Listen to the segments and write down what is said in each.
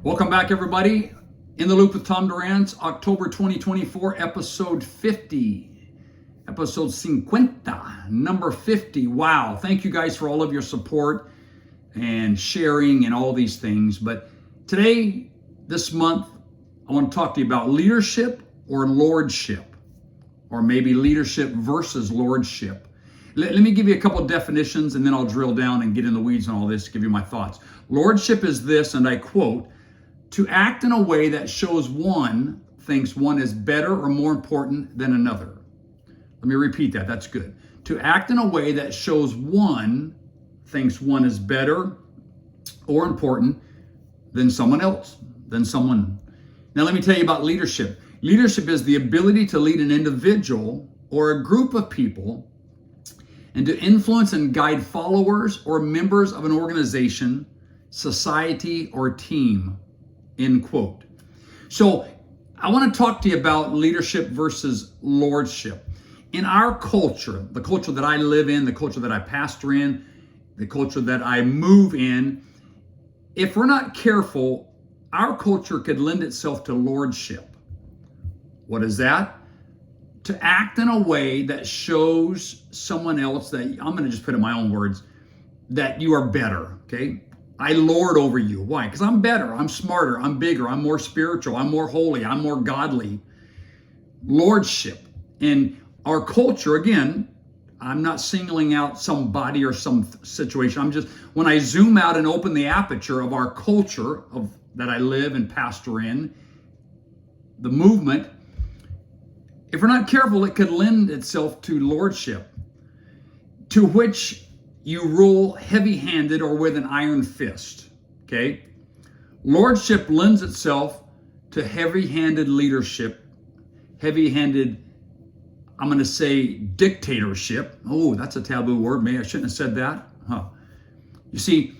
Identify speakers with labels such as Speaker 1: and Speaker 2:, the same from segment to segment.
Speaker 1: Welcome back, everybody. In the Loop with Tom Durant's October 2024, episode 50. Episode 50, number 50. Wow. Thank you guys for all of your support and sharing and all these things. But today, this month, I want to talk to you about leadership or lordship, or maybe leadership versus lordship. Let me give you a couple of definitions and then I'll drill down and get in the weeds on all this, give you my thoughts. Lordship is this, and I quote, to act in a way that shows one thinks one is better or more important than another. Let me repeat that. That's good. To act in a way that shows one thinks one is better or important than someone else, than someone. Now, let me tell you about leadership. Leadership is the ability to lead an individual or a group of people and to influence and guide followers or members of an organization, society, or team. End quote. So I want to talk to you about leadership versus lordship. In our culture, the culture that I live in, the culture that I pastor in, the culture that I move in, if we're not careful, our culture could lend itself to lordship. What is that? To act in a way that shows someone else that, I'm going to just put it in my own words, that you are better, okay? I lord over you. Why? Because I'm better, I'm smarter, I'm bigger, I'm more spiritual, I'm more holy, I'm more godly. Lordship. In our culture, again, I'm not singling out somebody or some situation. I'm just, when I zoom out and open the aperture of our culture of that I live and pastor in, the movement, if we're not careful, it could lend itself to lordship, to which you rule heavy-handed or with an iron fist, okay? Lordship lends itself to heavy-handed leadership, heavy-handed, I'm going to say dictatorship. Oh, that's a taboo word. Maybe I shouldn't have said that. You see,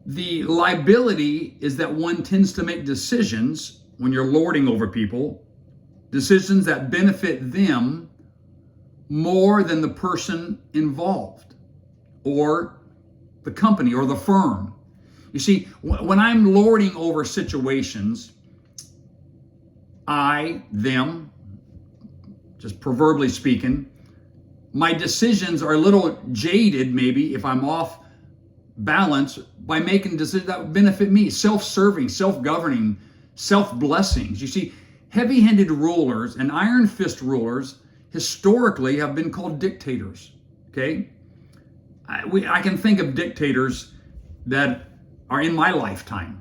Speaker 1: the liability is that one tends to make decisions when you're lording over people, decisions that benefit them more than the person involved, or the company or the firm. You see, when I'm lording over situations, them, just proverbially speaking, my decisions are a little jaded maybe if I'm off balance by making decisions that would benefit me, self-serving, self-governing, self-blessings. You see, heavy-handed rulers and iron fist rulers historically have been called dictators, okay? I can think of dictators that are in my lifetime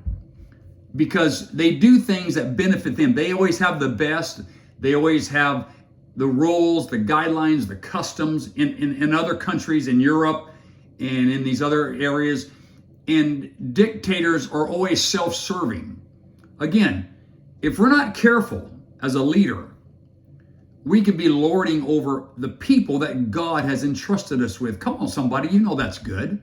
Speaker 1: because they do things that benefit them. They always have the best. They always have the rules, the guidelines, the customs in other countries, in Europe and in these other areas. And dictators are always self-serving. Again, if we're not careful as a leader, we could be lording over the people that God has entrusted us with. Come on, somebody, you know that's good.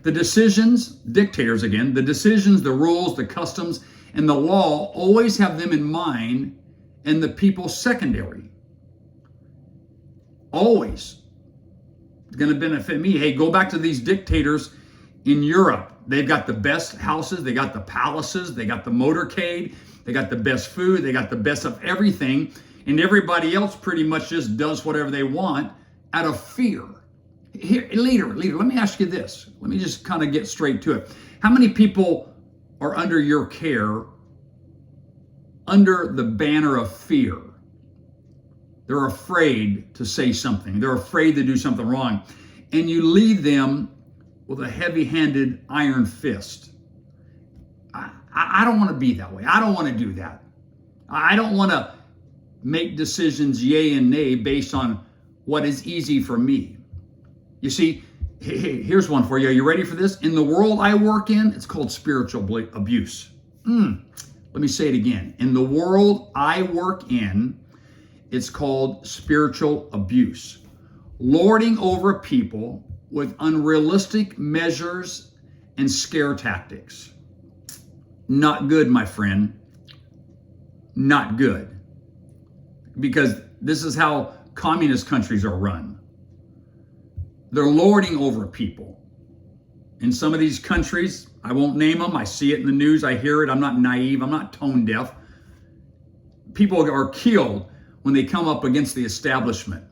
Speaker 1: The decisions, dictators again, the decisions, the rules, the customs, and the law always have them in mind and the people secondary. Always. It's going to benefit me. Hey, go back to these dictators in Europe. They've got the best houses, they got the palaces, they got the motorcade, they got the best food, they got the best of everything. And everybody else pretty much just does whatever they want out of fear. Here, leader, let me ask you this. Let me just kind of get straight to it. How many people are under your care under the banner of fear? They're afraid to say something. They're afraid to do something wrong. And you lead them with a heavy-handed iron fist. I don't want to be that way. I don't want to do that. I don't want to make decisions yay and nay based on what is easy for me. You see, here's one for you. Are you ready for this? In the world I work in, it's called spiritual abuse. Let me say it again. In the world I work in, it's called spiritual abuse. Lording over people with unrealistic measures and scare tactics. Not good, my friend. Not good. Because this is how communist countries are run. They're lording over people. In some of these countries, I won't name them, I see it in the news, I hear it, I'm not naive, I'm not tone deaf. People are killed when they come up against the establishment.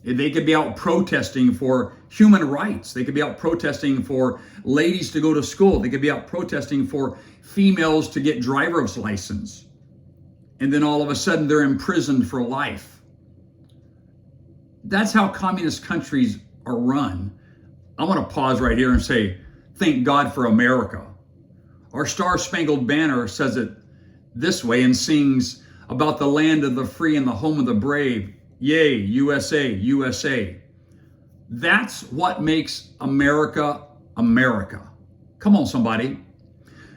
Speaker 1: They could be out protesting for human rights. They could be out protesting for ladies to go to school. They could be out protesting for females to get driver's license. And then all of a sudden they're imprisoned for life. That's how communist countries are run. I want to pause right here and say, thank God for America. Our Star-Spangled Banner says it this way and sings about the land of the free and the home of the brave. Yay, USA, USA. That's what makes America, America. Come on, somebody.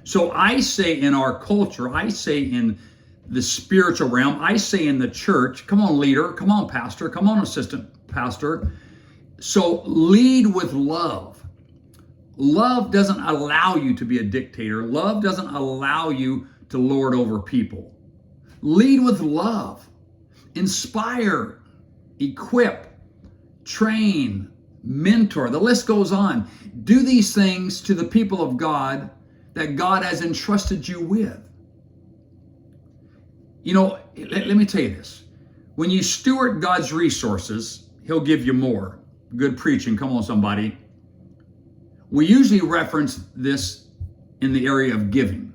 Speaker 1: So I say in our culture, I say in the spiritual realm, I say in the church, come on, leader, come on, pastor, come on, assistant pastor. So lead with love. Love doesn't allow you to be a dictator. Love doesn't allow you to lord over people. Lead with love. Inspire, equip, train, mentor. The list goes on. Do these things to the people of God that God has entrusted you with. You know, let me tell you this. When you steward God's resources, He'll give you more. Good preaching. Come on, somebody. We usually reference this in the area of giving.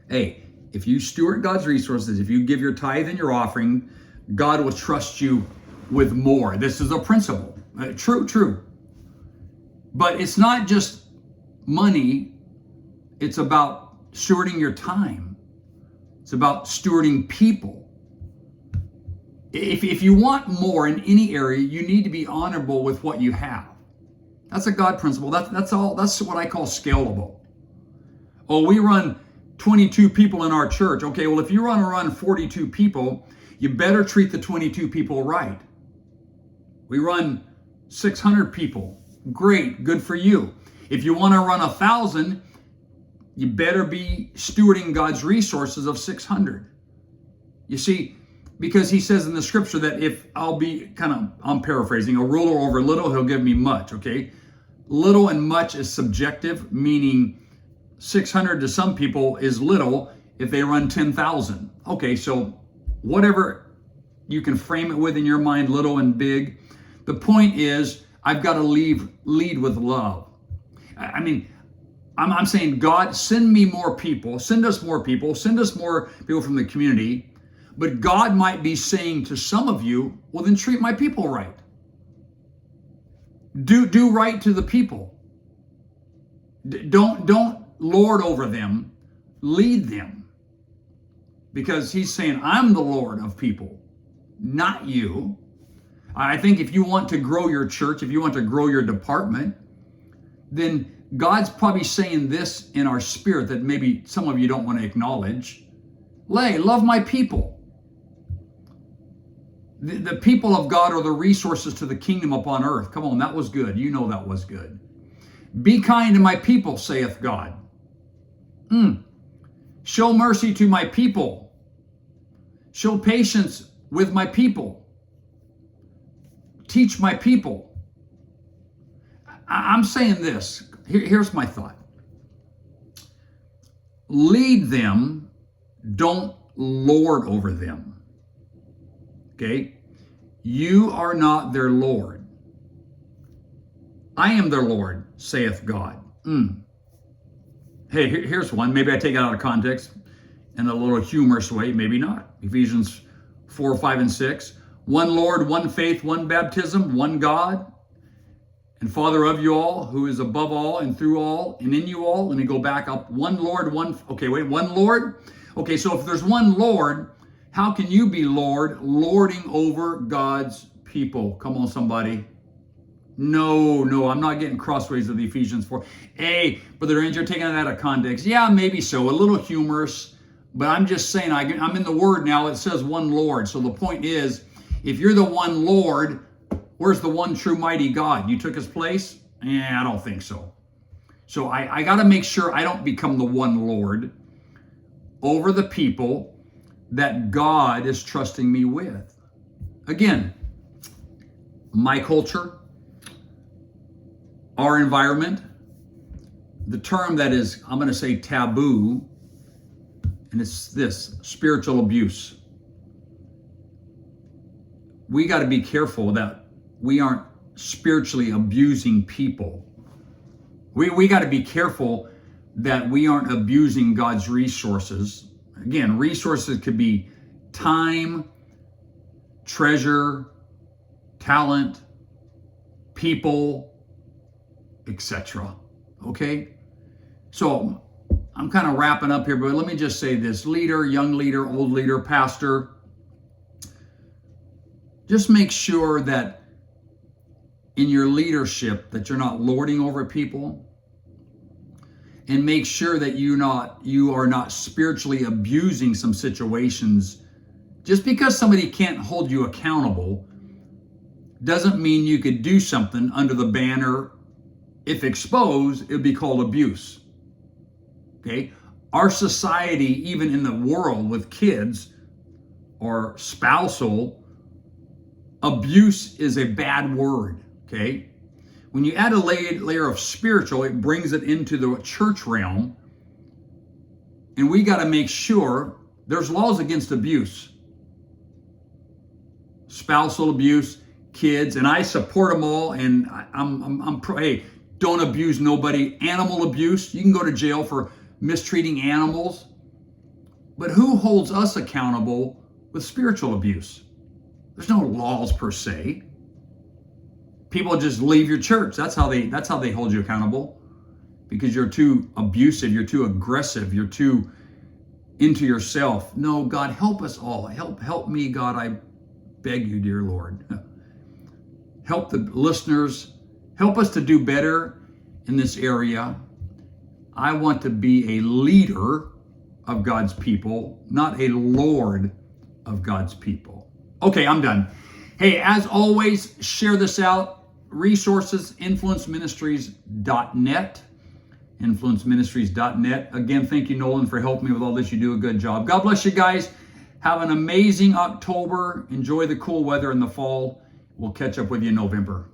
Speaker 1: Hey, if you steward God's resources, if you give your tithe and your offering, God will trust you with more. This is a principle. True. But it's not just money. It's about stewarding your time. It's about stewarding people. If you want more in any area, you need to be honorable with what you have. That's a God principle. That's all. That's what I call scalable. Oh, we run 22 people in our church. Okay, well, if you want to run 42 people, you better treat the 22 people right. We run 600 people. Great, good for you. If you want to run 1,000, you better be stewarding God's resources of 600. You see, because He says in the scripture that if I'll be I'm paraphrasing, a ruler over little, He'll give me much, okay? Little and much is subjective, meaning 600 to some people is little if they run 10,000. Okay, so whatever you can frame it with in your mind, little and big. The point is, I've got to lead with love. I mean, I'm saying, God, send me more people, send us more people, send us more people from the community. But God might be saying to some of you, well, then treat my people right. Do right to the people. Don't lord over them, lead them. Because He's saying, I'm the Lord of people, not you. I think if you want to grow your church, if you want to grow your department, then God's probably saying this in our spirit that maybe some of you don't want to acknowledge. Love my people. The people of God are the resources to the kingdom upon earth. Come on, that was good. You know that was good. Be kind to my people, saith God. Show mercy to my people. Show patience with my people. Teach my people. I'm saying this. Here's my thought. Lead them, don't lord over them. Okay? You are not their Lord. I am their Lord, saith God. Hey, here's one. Maybe I take it out of context in a little humorous way. Maybe not. Ephesians 4, 5, and 6. One Lord, one faith, one baptism, one God, and Father of you all, who is above all and through all and in you all. Let me go back up. One Lord, one Lord. Okay, so if there's one Lord, how can you be lording over God's people? Come on, somebody. No, I'm not getting crossways of the Ephesians 4. Hey, Brother Andrew, you're taking that out of context. Yeah, maybe so, a little humorous, but I'm just saying, I'm in the Word now. It says one Lord. So the point is, if you're the one Lord, where's the one true mighty God? You took His place? I don't think so. So I got to make sure I don't become the one Lord over the people that God is trusting me with. Again, my culture, our environment, the term that is, I'm going to say taboo, and it's this: spiritual abuse. We got to be careful that we aren't spiritually abusing people. We got to be careful that we aren't abusing God's resources. Again, resources could be time, treasure, talent, people, etc. Okay? So I'm kind of wrapping up here, but let me just say this: leader, young leader, old leader, pastor, just make sure that in your leadership that you're not lording over people, and make sure that you are not spiritually abusing some situations. Just because somebody can't hold you accountable doesn't mean you could do something under the banner. If exposed, it would be called abuse. Okay? Our society, even in the world with kids or spousal, abuse is a bad word. Okay? When you add a layer of spiritual, it brings it into the church realm. And we got to make sure there's laws against abuse. Spousal abuse, kids, and I support them all. And hey, don't abuse nobody. Animal abuse, you can go to jail for mistreating animals. But who holds us accountable with spiritual abuse? There's no laws per se. People just leave your church. That's how they hold you accountable, because you're too abusive, you're too aggressive, you're too into yourself. No, God, help us all. Help me, God, I beg you, dear Lord. Help the listeners. Help us to do better in this area. I want to be a leader of God's people, not a lord of God's people. Okay, I'm done. Hey, as always, share this out. Resources, influenceministries.net. Influenceministries.net. Again, thank you, Nolan, for helping me with all this. You do a good job. God bless you guys. Have an amazing October. Enjoy the cool weather in the fall. We'll catch up with you in November.